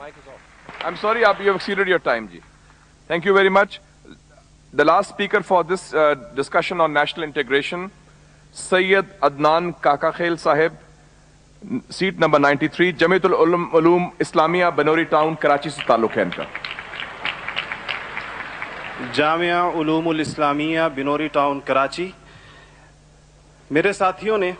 Mic is off. I'm sorry, you have exceeded your time, ji. Thank you very much. The last speaker for this discussion on national integration, Sayyid Adnan Kakakhail Sahib, seat number 93, Jamiatul Ulum Islamia, Banori Town, Karachi se ताल्लुक है इनका. Jamia उलूमुल Islamia Binori town Karachi. मेरे साथियों ने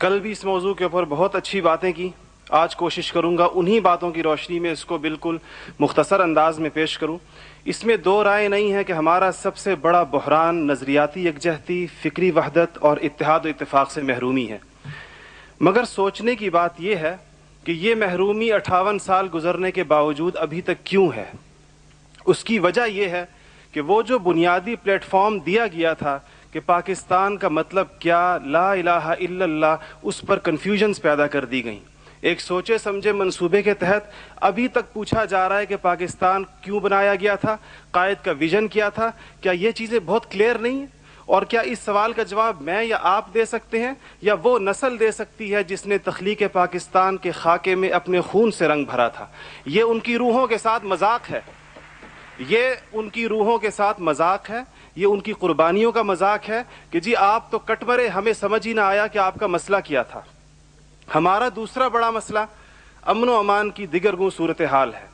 कल भी इस मौजू के ऊपर बहुत अच्छी बातें की. आज कोशिश करूंगा उन्हीं बातों की रोशनी में इसको बिल्कुल मुख्तसर अंदाज में पेश करूं. इसमें दो राय नहीं है कि हमारा सबसे बड़ा बहरान नज़रियाती यकजहती, फ़िक्री वहदत और इत्तेहाद व इत्तेफाक से महरूमी है. मगर सोचने की बात यह है कि ये महरूमी 58 साल गुजरने के बावजूद अभी तक क्यों है. उसकी वजह यह है कि वो जो बुनियादी प्लेटफॉर्म दिया गया था कि पाकिस्तान का मतलब क्या, ला इलाहा इल्लल्लाह, उस पर कन्फ्यूजन्स पैदा कर दी गई. एक सोचे समझे मंसूबे के तहत अभी तक पूछा जा रहा है कि पाकिस्तान क्यों बनाया गया था, कायद का विजन क्या था. क्या ये चीज़ें बहुत क्लियर नहीं हैं? और क्या इस सवाल का जवाब मैं या आप दे सकते हैं या वो नस्ल दे सकती है जिसने तख्लीक पाकिस्तान के खाके में अपने खून से रंग भरा था. ये उनकी रूहों के साथ मजाक है, ये उनकी रूहों के साथ मजाक है, ये उनकी कुर्बानियों का मजाक है कि जी आप तो कट मरे, हमें समझ ही ना आया कि आपका मसला क्या था. हमारा दूसरा बड़ा मसला अमन व अमान की दिगरगूं सूरत हाल है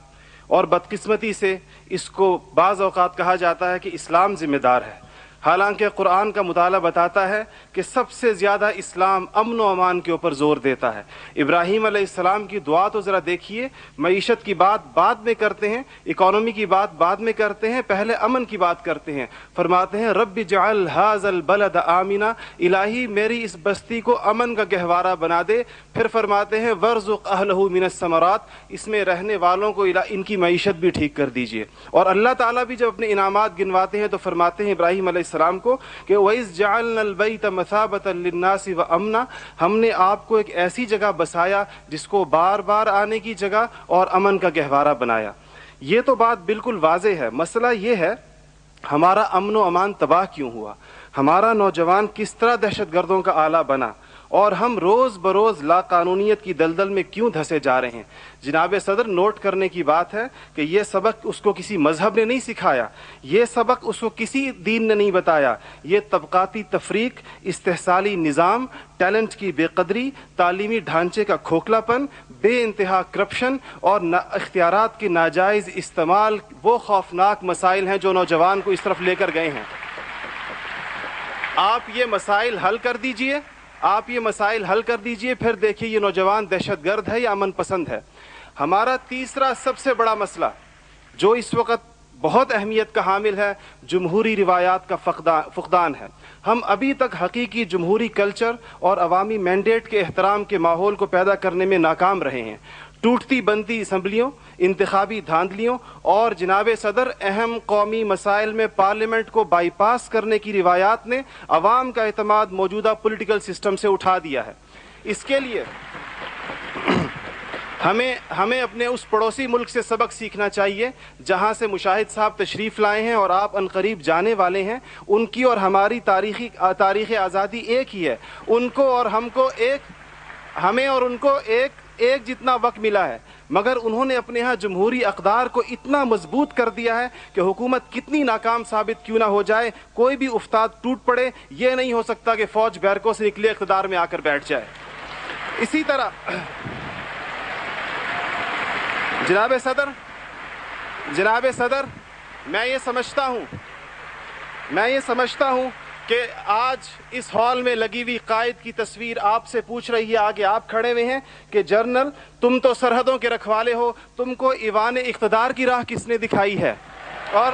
और बदकिस्मती से इसको बाज़ औक़ात कहा जाता है कि इस्लाम ज़िम्मेदार है. हालांकि कुरान का मुताला बताता है कि सबसे ज़्यादा इस्लाम अमन व अमान के ऊपर ज़ोर देता है. इब्राहीम अलैहिस्सलाम की दुआ तो ज़रा देखिए. मईशत की बात बाद में करते हैं, इकॉनमी की बात बाद में करते हैं, पहले अमन की बात करते हैं. फरमाते हैं रब्बि जअल हाज़ल बलद आमिना, इलाही मेरी इस बस्ती को अमन का गहवारा बना दे. फिर फरमाते हैं वर्ज़ुक़ अहलहु मिनस समरात, इसमें रहने वालों को इनकी मईशत भी ठीक कर दीजिए. और अल्लाह ताला भी जब अपने इनामात गिनवाते हैं तो फरमाते हैं इब्राहीम सलाम को कि वइज़ जअलनल बैत मसाबतन लिन्नासि व अमना, हमने आपको एक ऐसी जगह बसाया जिसको बार बार आने की जगह और अमन का गहवारा बनाया. ये तो बात बिल्कुल वाज़े है. मसला ये है हमारा अमन व अमान तबाह क्यों हुआ, हमारा नौजवान किस तरह दहशतगर्दों का आला बना और हम रोज़ बरोज़ लाकानूनियत की दलदल में क्यों धंसे जा रहे हैं. जनाब सदर, नोट करने की बात है कि ये सबक उसको किसी मजहब ने नहीं सिखाया, ये सबक उसको किसी दीन ने नहीं बताया. ये तबकाती तफरीक, इस्तेहसाली निज़ाम, टैलेंट की बेकदरी, तालीमी ढांचे का खोखलापन, बेइंतहा करप्शन और इख्तियारात के नाजायज़ इस्तेमाल वो खौफनाक मसाइल हैं जो नौजवान को इस तरफ लेकर गए हैं. आप ये मसाइल हल कर दीजिए, आप ये मसाइल हल कर दीजिए, फिर देखिए ये नौजवान दहशतगर्द है या अमन पसंद है. हमारा तीसरा सबसे बड़ा मसला जो इस वक्त बहुत अहमियत का हामिल है, जमहूरी रिवायात का फुकदान है. हम अभी तक हकीकी जमहूरी कल्चर और अवामी मैंडेट के एहतराम के माहौल को पैदा करने में नाकाम रहे हैं. टूटती बनती असम्बलियों, इंतखाबी धांधलियों और जनाब सदर अहम कौमी मसाइल में पार्लियामेंट को बाईपास करने की रिवायात ने अवाम का एतमाद मौजूदा पॉलिटिकल सिस्टम से उठा दिया है. इसके लिए हमें अपने उस पड़ोसी मुल्क से सबक सीखना चाहिए जहां से मुशाहिद साहब तशरीफ़ लाए हैं और आप अनकरीब जाने वाले हैं. उनकी और हमारी तारीख़ आज़ादी एक ही है. उनको और हमको हमें और उनको एक जितना वक्त मिला है, मगर उन्होंने अपने यहाँ जमहूरी अक़दार को इतना मजबूत कर दिया है कि हुकूमत कितनी नाकाम साबित क्यों ना हो जाए, कोई भी उस्ताद टूट पड़े, ये नहीं हो सकता कि फ़ौज बैरकों से निकले इक़्तिदार में आकर बैठ जाए. इसी तरह जनाब सदर, मैं ये समझता हूँ कि आज इस हॉल में लगी हुई कायद की तस्वीर आपसे पूछ रही है, आगे आप खड़े हुए हैं कि जनरल तुम तो सरहदों के रखवाले हो, तुमको ईवान इक़्तिदार की राह किसने दिखाई है. और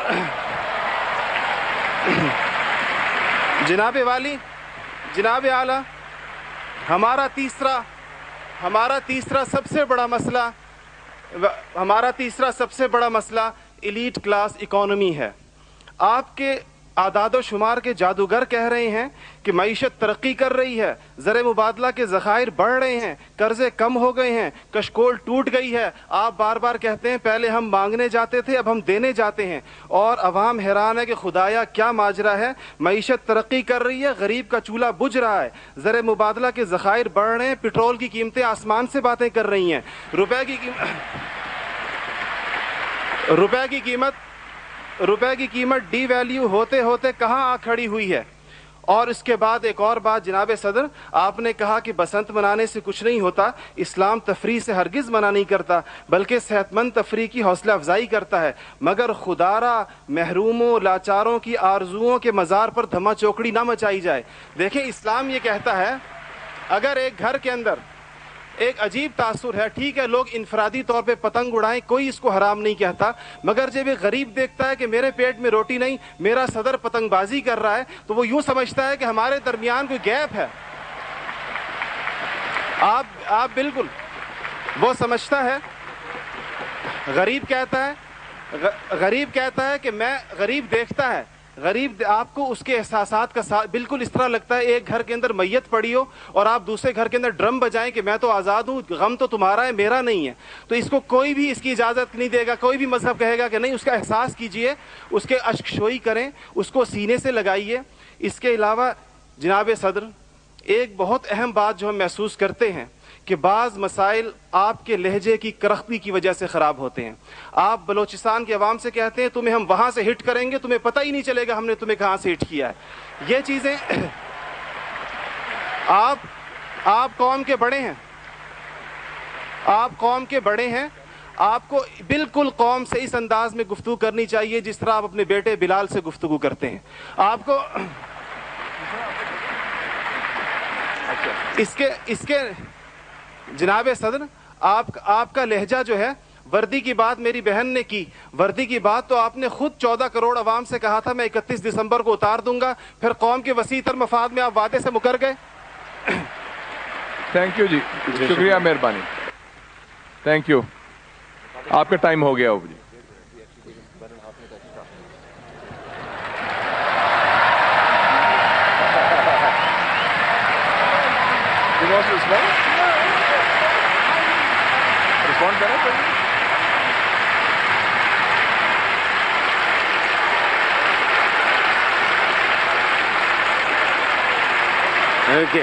जनाब वाली, जनाब आला, हमारा तीसरा सबसे बड़ा मसला एलीट क्लास इकॉनमी है. आपके आदाद शुमार के जादूगर कह रहे हैं कि मईशत तरक्की कर रही है, ज़र मुबादला के ज़खायर बढ़ रहे हैं, कर्जे कम हो गए हैं, कशकोल टूट गई है. आप बार बार कहते हैं पहले हम मांगने जाते थे, अब हम देने जाते हैं. और अवाम हैरान है कि खुदाया क्या माजरा है. मईशत तरक्की कर रही है, गरीब का चूल्हा बुझ रहा है, ज़र मुबादला के ज़खायर बढ़ रहे हैं, पेट्रोल की कीमतें आसमान से बातें कर रही हैं, रुपए की روپے کی قیمت ڈی ویلیو ہوتے ہوتے کہاں آ کھڑی ہوئی ہے. اور اس کے بعد ایک اور بات جناب صدر, آپ نے کہا کہ بسنت منانے سے کچھ نہیں ہوتا. اسلام تفریح سے ہرگز منع نہیں کرتا, بلکہ صحت مند تفریح کی حوصلہ افزائی کرتا ہے, مگر خدارا محروموں لاچاروں کی آرزوؤں کے مزار پر دھما چوکڑی نہ مچائی جائے. دیکھیں اسلام یہ کہتا ہے اگر ایک گھر کے اندر ایک عجیب تاثر ہے, ٹھیک ہے لوگ انفرادی طور پہ پتنگ اڑائیں, کوئی اس کو حرام نہیں کہتا, مگر جب ایک غریب دیکھتا ہے کہ میرے پیٹ میں روٹی نہیں, میرا صدر پتنگ بازی کر رہا ہے, تو وہ یوں سمجھتا ہے کہ ہمارے درمیان کوئی گیپ ہے. آپ بالکل وہ سمجھتا ہے. غریب کہتا ہے کہ میں, غریب دیکھتا ہے, غریب آپ کو اس کے احساسات کا بالکل اس طرح لگتا ہے ایک گھر کے اندر میت پڑی ہو اور آپ دوسرے گھر کے اندر ڈرم بجائیں کہ میں تو آزاد ہوں, غم تو تمہارا ہے میرا نہیں ہے. تو اس کو کوئی بھی اس کی اجازت نہیں دے گا, کوئی بھی مذہب کہے گا کہ نہیں, اس کا احساس کیجئے, اس کے اشک شوئی کریں, اس کو سینے سے لگائیے. اس کے علاوہ جناب صدر ایک بہت اہم بات جو ہم محسوس کرتے ہیں کہ بعض مسائل آپ کے لہجے کی کرختی کی وجہ سے خراب ہوتے ہیں. آپ بلوچستان کے عوام سے کہتے ہیں تمہیں ہم وہاں سے ہٹ کریں گے, تمہیں پتہ ہی نہیں چلے گا ہم نے تمہیں کہاں سے ہٹ کیا ہے. یہ چیزیں آپ قوم کے بڑے ہیں, آپ کو بالکل قوم سے اس انداز میں گفتگو کرنی چاہیے جس طرح آپ اپنے بیٹے بلال سے گفتگو کرتے ہیں. آپ کو اس کے جناب صدر آپ کا لہجہ جو ہے, وردی کی بات میری بہن نے کی, وردی کی بات تو آپ نے خود 14 کروڑ عوام سے کہا تھا میں 31 دسمبر کو اتار دوں گا, پھر قوم کے وسیع تر مفاد میں آپ وعدے سے مکر گئے. تھینک یو جی, شکریہ, مہربانی, تھینک یو. آپ کا ٹائم ہو گیا ہو جی. رسپونڈ کریں اوکے